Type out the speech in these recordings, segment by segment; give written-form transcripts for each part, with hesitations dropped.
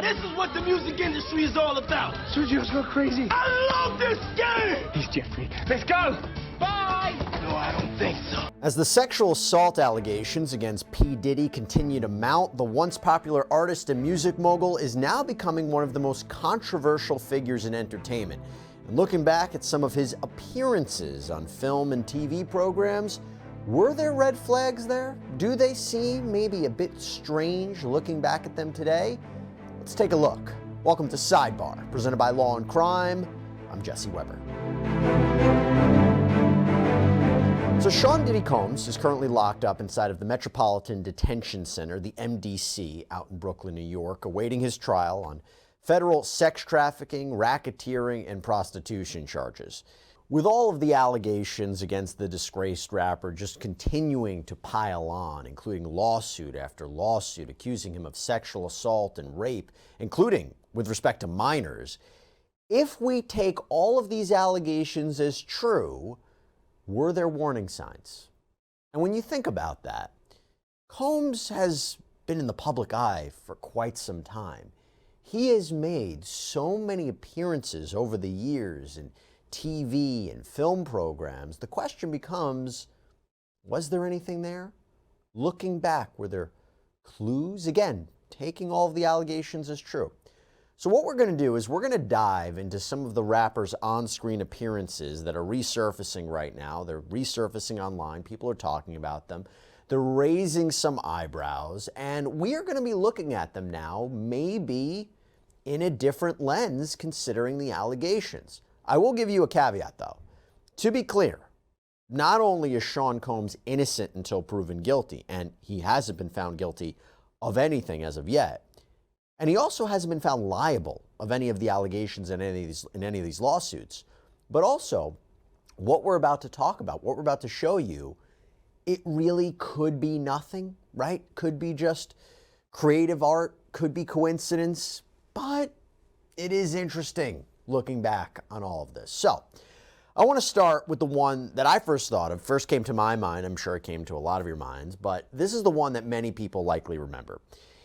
This is what the music industry is all about. Sergio's go crazy. I love this game! He's Jeffrey. Let's go! Bye! No, I don't think so. As the sexual assault allegations against P. Diddy continue to mount, the once popular artist and music mogul is now becoming one of the most controversial figures in entertainment. And looking back at some of his appearances on film and TV programs, were there red flags there? Do they seem maybe a bit strange looking back at them today? Let's take a look. Welcome to Sidebar, presented by Law&Crime. I'm Jesse Weber. So Sean Diddy Combs is currently locked up inside of the Metropolitan Detention Center, the MDC, out in Brooklyn, New York, awaiting his trial on federal sex trafficking, racketeering, and prostitution charges. With all of the allegations against the disgraced rapper just continuing to pile on, including lawsuit after lawsuit accusing him of sexual assault and rape, including with respect to minors, if we take all of these allegations as true, were there warning signs? And when you think about that, Combs has been in the public eye for quite some time. He has made so many appearances over the years in TV and film programs. The question becomes, was there anything there? Looking back, were there clues? Again, taking all of the allegations as true. So what we're going to do is we're going to dive into some of the rapper's on-screen appearances that are resurfacing right now. They're resurfacing online. People are talking about them. They're raising some eyebrows, and we are going to be looking at them now, maybe in a different lens, considering the allegations. I will give you a caveat, though. To be clear, not only is Sean Combs innocent until proven guilty, and he hasn't been found guilty of anything as of yet, and he also hasn't been found liable of any of the allegations in any of these lawsuits. But also, what we're about to talk about, what we're about to show you, it really could be nothing, right? Could be just creative art, could be coincidence, but it is interesting looking back on all of this. So, I want to start with the one that I first thought of, first came to my mind. I'm sure it came to a lot of your minds, but this is the one that many people likely remember.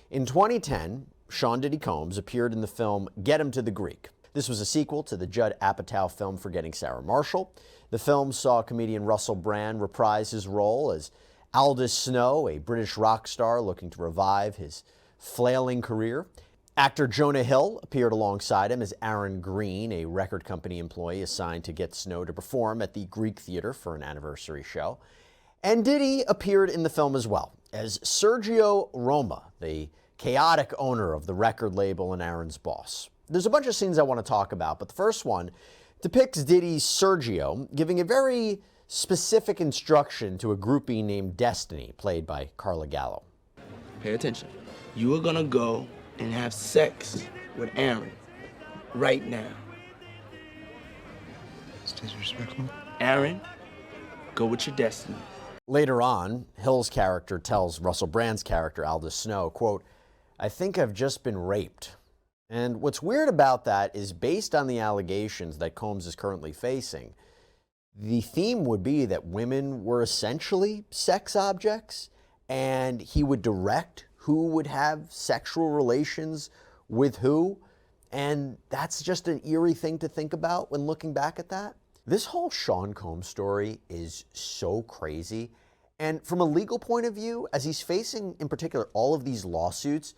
In 2010, Sean Diddy Combs appeared in the film Get Him to the Greek. This was a sequel to the Judd Apatow film Forgetting Sarah Marshall. The film saw comedian Russell Brand reprise his role as Aldous Snow, a British rock star looking to revive his flailing career. Actor Jonah Hill appeared alongside him as Aaron Green, a record company employee assigned to get Snow to perform at the Greek Theater for an anniversary show. And Diddy appeared in the film as well as Sergio Roma, the chaotic owner of the record label and Aaron's boss. There's a bunch of scenes I want to talk about, but the first one depicts Diddy's Sergio giving a very specific instruction to a groupie named Destiny, played by Carla Gallo. Pay attention. You are gonna go and have sex with Aaron right now. It's disrespectful. Aaron, go with your destiny. Later on, Hill's character tells Russell Brand's character, Aldous Snow, quote, "I think I've just been raped." And what's weird about that is, based on the allegations that Combs is currently facing, the theme would be that women were essentially sex objects, and he would direct who would have sexual relations with who. And that's just an eerie thing to think about when looking back at that. This whole Sean Combs story is so crazy. And from a legal point of view, as he's facing, in particular, all of these lawsuits,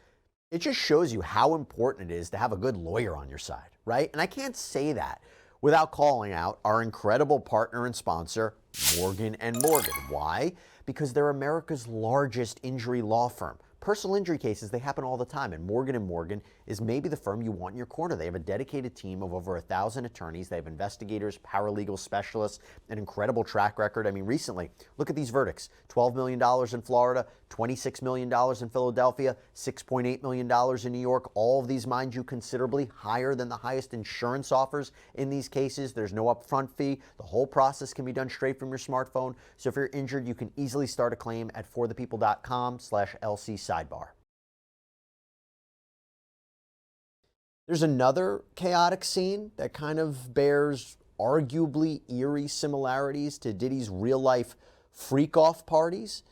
it just shows you how important it is to have a good lawyer on your side, right? And I can't say that without calling out our incredible partner and sponsor, Morgan & Morgan. Why? Because they're America's largest injury law firm. Personal injury cases, they happen all the time, and Morgan & Morgan is maybe the firm you want in your corner. They have a dedicated team of over 1,000 attorneys. They have investigators, paralegal specialists, an incredible track record. I mean, recently, look at these verdicts. $12 million in Florida, $26 million in Philadelphia, $6.8 million in New York. All of these, mind you, considerably higher than the highest insurance offers in these cases. There's no upfront fee. The whole process can be done straight from your smartphone. So if you're injured, you can easily start a claim at forthepeople.com/LC Sidebar. There's another chaotic scene that kind of bears arguably eerie similarities to Diddy's real-life freak-off parties.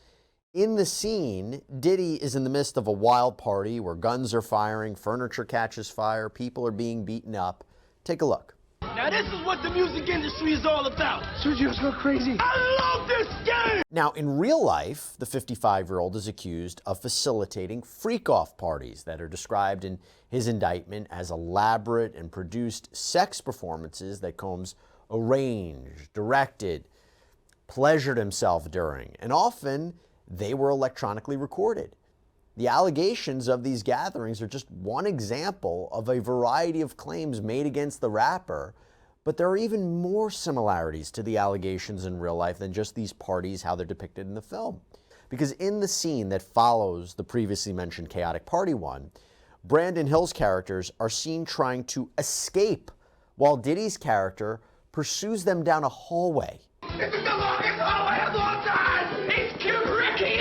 In the scene, Diddy is in the midst of a wild party where guns are firing, furniture catches fire, people are being beaten up. Take a look. Now this is what the music industry is all about. Sergio's go crazy. I love this game! Now, in real life, the 55-year-old is accused of facilitating freak-off parties that are described in his indictment as elaborate and produced sex performances that Combs arranged, directed, pleasured himself during, and often they were electronically recorded. The allegations of these gatherings are just one example of a variety of claims made against the rapper, but there are even more similarities to the allegations in real life than just these parties, how they're depicted in the film. Because in the scene that follows the previously mentioned chaotic party one, Brandon Hill's characters are seen trying to escape while Diddy's character pursues them down a hallway. This is the longest hallway of all time! It's Ricky!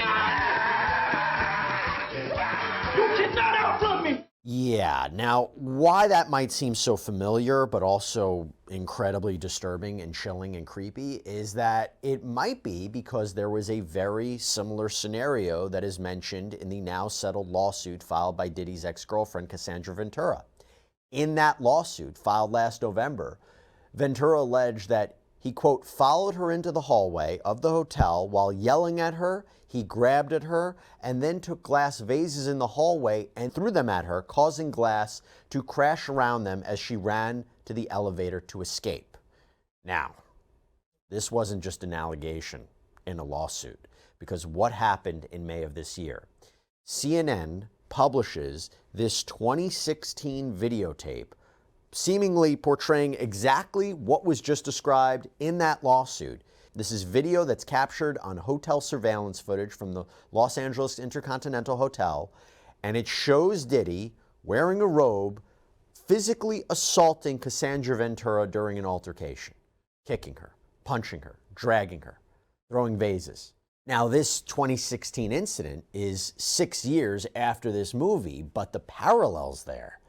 You cannot outrun me! Yeah, now why that might seem so familiar but also incredibly disturbing and chilling and creepy is that it might be because there was a very similar scenario that is mentioned in the now settled lawsuit filed by Diddy's ex-girlfriend Cassandra Ventura. In that lawsuit filed last November, Ventura alleged that he, quote, followed her into the hallway of the hotel while yelling at her. He grabbed at her and then took glass vases in the hallway and threw them at her, causing glass to crash around them as she ran to the elevator to escape. Now, this wasn't just an allegation in a lawsuit, because what happened in May of this year? CNN publishes this 2016 videotape seemingly portraying exactly what was just described in that lawsuit. This is video that's captured on hotel surveillance footage from the Los Angeles Intercontinental Hotel, and it shows Diddy wearing a robe, physically assaulting Cassandra Ventura during an altercation, kicking her, punching her, dragging her, throwing vases. Now, this 2016 incident is 6 years after this movie, but the parallels there,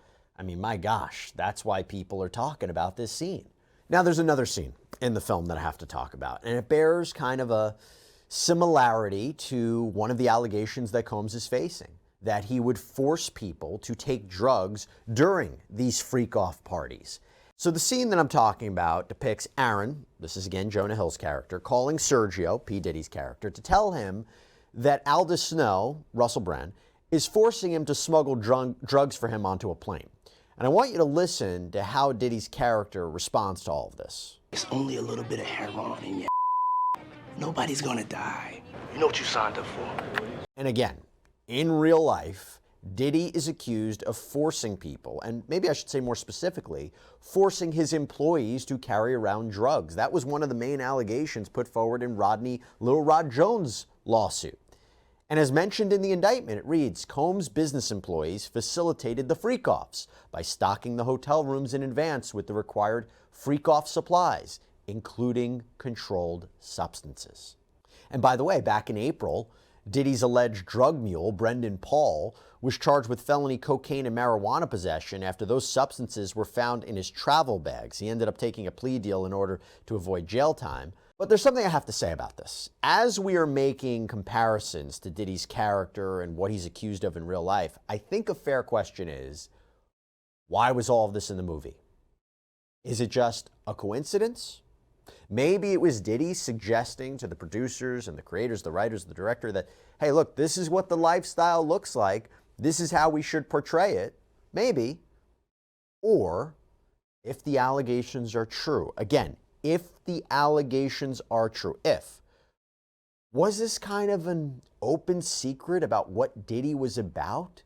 I mean, my gosh, that's why people are talking about this scene. Now, there's another scene in the film that I have to talk about, and it bears kind of a similarity to one of the allegations that Combs is facing, that he would force people to take drugs during these freak-off parties. So the scene that I'm talking about depicts Aaron, this is again Jonah Hill's character, calling Sergio, P. Diddy's character, to tell him that Aldous Snow, Russell Brand, is forcing him to smuggle drugs for him onto a plane. And I want you to listen to how Diddy's character responds to all of this. It's only a little bit of heroin in your Nobody's gonna die. You know what you signed up for. And again, in real life, Diddy is accused of forcing people, and maybe I should say more specifically, forcing his employees to carry around drugs. That was one of the main allegations put forward in Lil Rod Jones' lawsuit. And as mentioned in the indictment, it reads, Combs' business employees facilitated the freak-offs by stocking the hotel rooms in advance with the required freak-off supplies, including controlled substances. And by the way, back in April, Diddy's alleged drug mule, Brendan Paul, was charged with felony cocaine and marijuana possession after those substances were found in his travel bags. He ended up taking a plea deal in order to avoid jail time. But there's something I have to say about this. As we are making comparisons to Diddy's character and what he's accused of in real life, I think a fair question is, why was all of this in the movie? Is it just a coincidence? Maybe it was Diddy suggesting to the producers and the creators, the writers, the director that, hey, look, this is what the lifestyle looks like. This is how we should portray it. Maybe. Or if the allegations are true, again, if the allegations are true, was this kind of an open secret about what Diddy was about?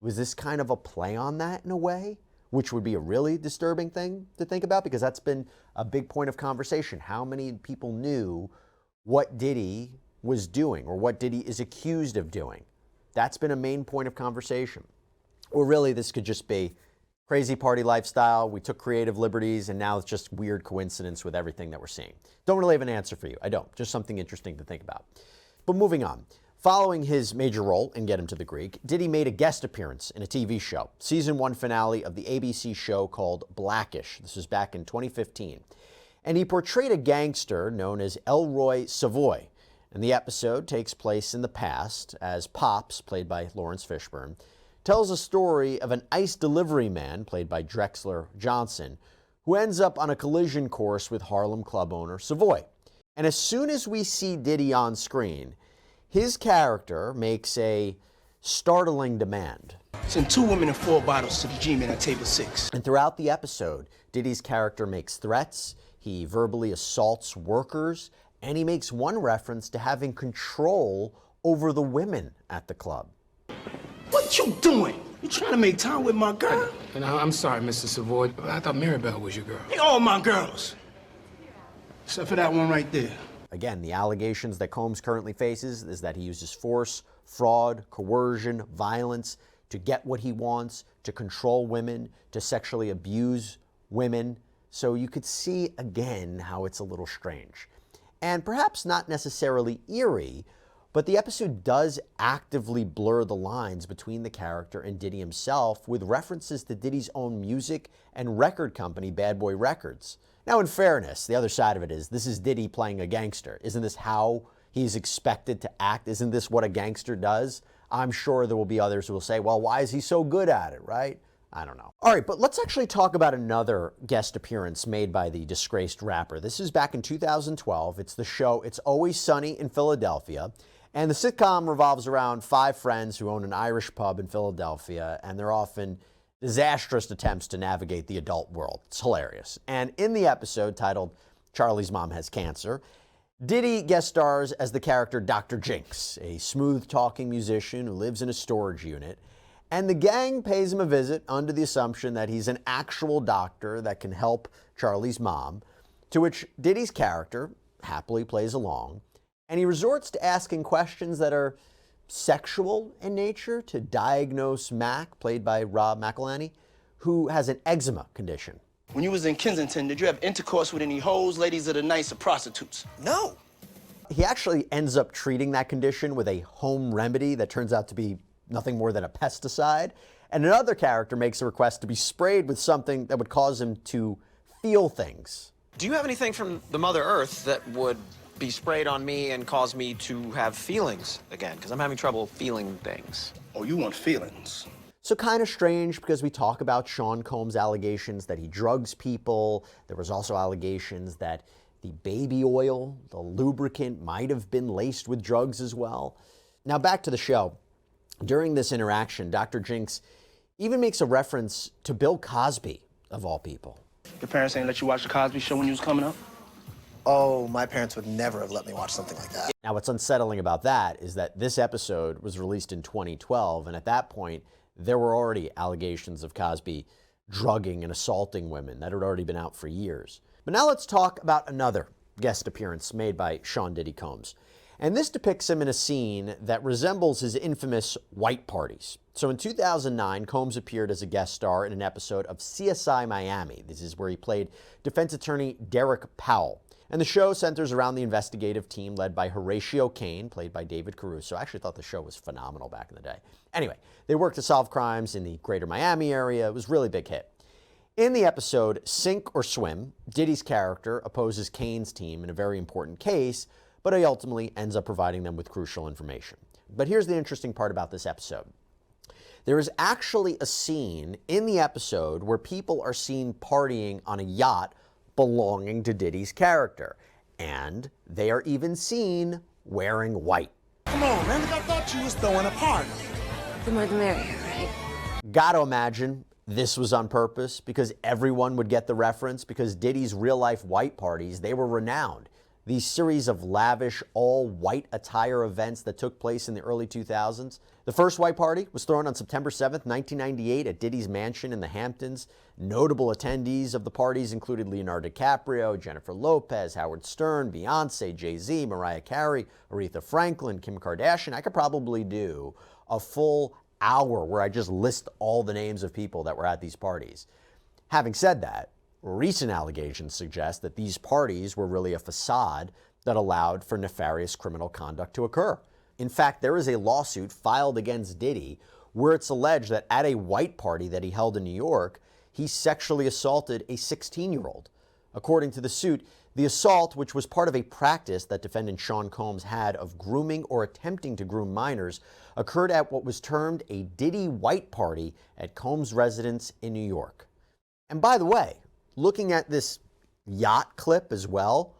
Was this kind of a play on that in a way? Which would be a really disturbing thing to think about, because that's been a big point of conversation. How many people knew what Diddy was doing or what Diddy is accused of doing? That's been a main point of conversation. Or really, this could just be crazy party lifestyle, we took creative liberties, and now it's just weird coincidence with everything that we're seeing. Don't really have an answer for you. I don't. Just something interesting to think about. But moving on. Following his major role in Get Him to the Greek, Diddy made a guest appearance in a TV show, season 1 finale of the ABC show called Blackish. This was back in 2015. And he portrayed a gangster known as Elroy Savoy. And the episode takes place in the past as Pops, played by Lawrence Fishburne, tells a story of an ice delivery man, played by Drexler Johnson, who ends up on a collision course with Harlem club owner Savoy. And as soon as we see Diddy on screen, his character makes a startling demand. Send 2 women and 4 bottles to the G-Man at table 6. And throughout the episode, Diddy's character makes threats, he verbally assaults workers, and he makes one reference to having control over the women at the club. What you doing? You trying to make time with my girl? And I'm sorry, Mr. Savoy, but I thought Maribel was your girl. They all my girls. Except for that one right there. Again, the allegations that Combs currently faces is that he uses force, fraud, coercion, violence to get what he wants, to control women, to sexually abuse women. So you could see again how it's a little strange. And perhaps not necessarily eerie, but the episode does actively blur the lines between the character and Diddy himself with references to Diddy's own music and record company, Bad Boy Records. Now, in fairness, the other side of it is this is Diddy playing a gangster. Isn't this how he's expected to act? Isn't this what a gangster does? I'm sure there will be others who will say, well, why is he so good at it, right? I don't know. All right, but let's actually talk about another guest appearance made by the disgraced rapper. This is back in 2012. It's the show It's Always Sunny in Philadelphia. And the sitcom revolves around 5 friends who own an Irish pub in Philadelphia, and they're often disastrous attempts to navigate the adult world. It's hilarious. And in the episode titled Charlie's Mom Has Cancer, Diddy guest stars as the character Dr. Jinx, a smooth-talking musician who lives in a storage unit. And the gang pays him a visit under the assumption that he's an actual doctor that can help Charlie's mom, to which Diddy's character happily plays along. And he resorts to asking questions that are sexual in nature to diagnose Mac, played by Rob McElhenney, who has an eczema condition. When you was in Kensington, did you have intercourse with any hoes, ladies of the nights, or prostitutes? No. He actually ends up treating that condition with a home remedy that turns out to be nothing more than a pesticide. And another character makes a request to be sprayed with something that would cause him to feel things. Do you have anything from the Mother Earth that would be sprayed on me and cause me to have feelings again? Because I'm having trouble feeling things. Oh, you want feelings? So kind of strange because we talk about Sean Combs' allegations that he drugs people. There was also allegations that the baby oil, the lubricant, might have been laced with drugs as well. Now back to the show. During this interaction, Dr. Jinx even makes a reference to Bill Cosby, of all people. Your parents ain't let you watch the Cosby Show when you was coming up? Oh, my parents would never have let me watch something like that. Now, what's unsettling about that is that this episode was released in 2012, and at that point, there were already allegations of Cosby drugging and assaulting women that had already been out for years. But now let's talk about another guest appearance made by Sean Diddy Combs. And this depicts him in a scene that resembles his infamous white parties. So in 2009, Combs appeared as a guest star in an episode of CSI Miami. This is where he played defense attorney Derek Powell. And the show centers around the investigative team led by Horatio Caine, played by David Caruso. I actually thought the show was phenomenal back in the day. Anyway, they worked to solve crimes in the greater Miami area. It was a really big hit. In the episode Sink or Swim, Diddy's character opposes Caine's team in a very important case, but he ultimately ends up providing them with crucial information. But here's the interesting part about this episode. There is actually a scene in the episode where people are seen partying on a yacht belonging to Diddy's character, and they are even seen wearing white. Come on, man, I thought you was throwing a party. The more the merrier, right? Gotta imagine this was on purpose because everyone would get the reference, because Diddy's real-life white parties, they were renowned. These series of lavish, all-white attire events that took place in the early 2000s. The first white party was thrown on September 7th, 1998 at Diddy's mansion in the Hamptons. Notable attendees of the parties included Leonardo DiCaprio, Jennifer Lopez, Howard Stern, Beyonce, Jay-Z, Mariah Carey, Aretha Franklin, Kim Kardashian. I could probably do a full hour where I just list all the names of people that were at these parties. Having said that, recent allegations suggest that these parties were really a facade that allowed for nefarious criminal conduct to occur. In fact, there is a lawsuit filed against Diddy where it's alleged that at a white party that he held in New York, he sexually assaulted a 16-year-old. According to the suit, The assault, which was part of a practice that defendant Sean Combs had of grooming or attempting to groom minors, occurred at what was termed a Diddy white party at Combs' residence in New York. And by the way, looking at this yacht clip as well,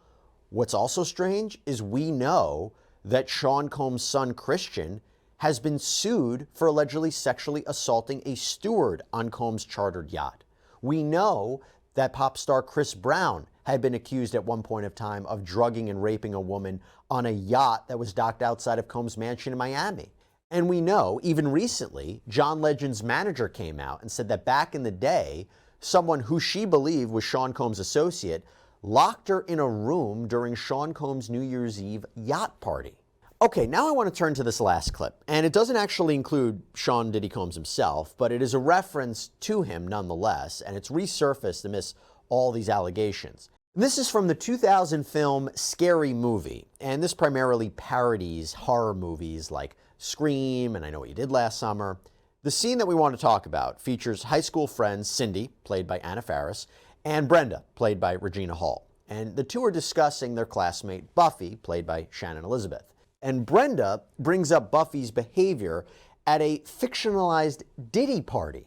what's also strange is we know that Sean Combs' son Christian has been sued for allegedly sexually assaulting a steward on Combs' chartered yacht. We know that pop star Chris Brown had been accused at one point of time of drugging and raping a woman on a yacht that was docked outside of Combs' mansion in Miami. And we know, even recently, John Legend's manager came out and said that back in the day, someone who she believed was Sean Combs' associate locked her in a room during Sean Combs' New Year's Eve yacht party. Okay, now I want to turn to this last clip, and it doesn't actually include Sean Diddy Combs himself, but it is a reference to him nonetheless, and it's resurfaced amidst all these allegations. This is from the 2000 film Scary Movie, and this primarily parodies horror movies like Scream and I Know What You Did Last Summer. The scene that we want to talk about features high school friends Cindy, played by Anna Faris, and Brenda, played by Regina Hall. And the two are discussing their classmate Buffy, played by Shannon Elizabeth. And Brenda brings up Buffy's behavior at a fictionalized Diddy party.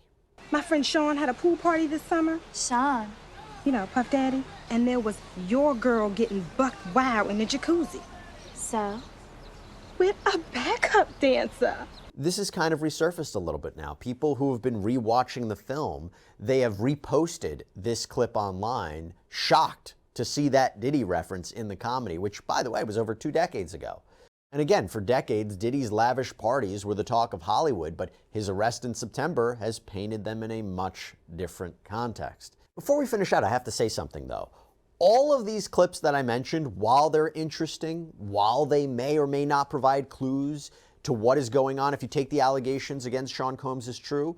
My friend Sean had a pool party this summer. Sean. You know, Puff Daddy. And there was your girl getting buck wild in the jacuzzi. So? With a backup dancer. This has kind of resurfaced a little bit now. People who have been rewatching the film, they have reposted this clip online, shocked to see that Diddy reference in the comedy, which, by the way, was over 2 decades ago. And again, for decades, Diddy's lavish parties were the talk of Hollywood, but his arrest in September has painted them in a much different context. Before we finish out, I have to say something, though. All of these clips that I mentioned, while they're interesting, while they may or may not provide clues to what is going on if you take the allegations against Sean Combs as true,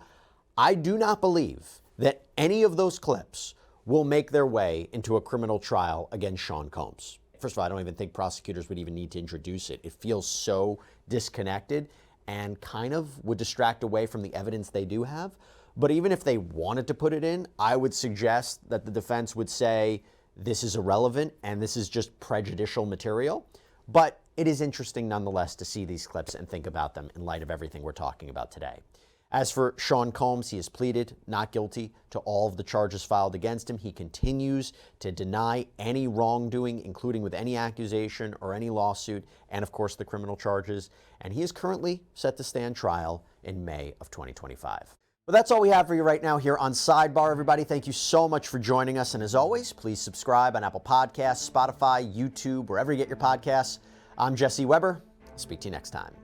I do not believe that any of those clips will make their way into a criminal trial against Sean Combs. First of all, I don't even think prosecutors would even need to introduce it. It feels so disconnected and kind of would distract away from the evidence they do have. But even if they wanted to put it in, I would suggest that the defense would say this is irrelevant and this is just prejudicial material. But it is interesting nonetheless to see these clips and think about them in light of everything we're talking about today. As for Sean Combs, he has pleaded not guilty to all of the charges filed against him. He continues to deny any wrongdoing, including with any accusation or any lawsuit, and of course the criminal charges. And he is currently set to stand trial in May of 2025. Well, that's all we have for you right now here on Sidebar, everybody. Thank you so much for joining us. And as always, please subscribe on Apple Podcasts, Spotify, YouTube, wherever you get your podcasts. I'm Jesse Weber. Speak to you next time.